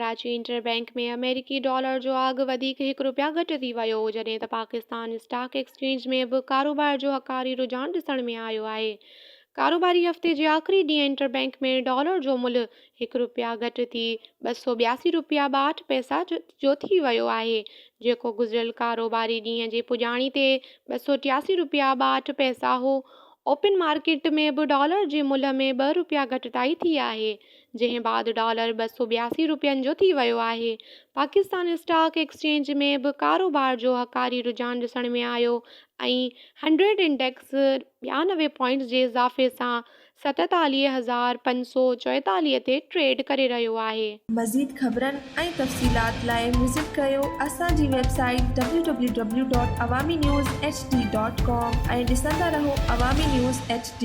Karachi interbank में अमेरिकी dollar जो अघु वधीक ₹1 घटि थी वियो, जॾहिं त पाकिस्तान स्टॉक एक्सचेंज में बि कारोबार जो हकारी रुझान ॾिसण में आयो आहे। कारोबारी हफ़्ते जे आख़िरी ॾींहुं इंटरबैंक में डॉलर जो मुल्ह ₹1 घटि थी ₹282.62 जो थी वियो आहे, जेको गुज़िरियल कारोबारी ॾींहं जे पुॼाणी ते ₹283.62 हो। ओपन मार्केट में बि डॉलर जे मुल्ह में ₹2 घटिताई थी आहे, जंहिं बाद डॉलर ₹282 जो थी वियो आहे। पाकिस्तान स्टॉक एक्सचेंज में बि कारोबार जो हकारी रुझान ॾिसण में आयो ऐं 100 इंडेक्स 92 पॉइंट्स जे इज़ाफ़े सां 47,544 ते ट्रेड करे रहियो आहे। मज़ीद ख़बरनि ऐं तफ़सीलात लाइ विज़िट कयो असांजी वेबसाइट www.awamiNewsHD.com ऐं ॾिसंदा रहो अवामी न्यूज़ HD।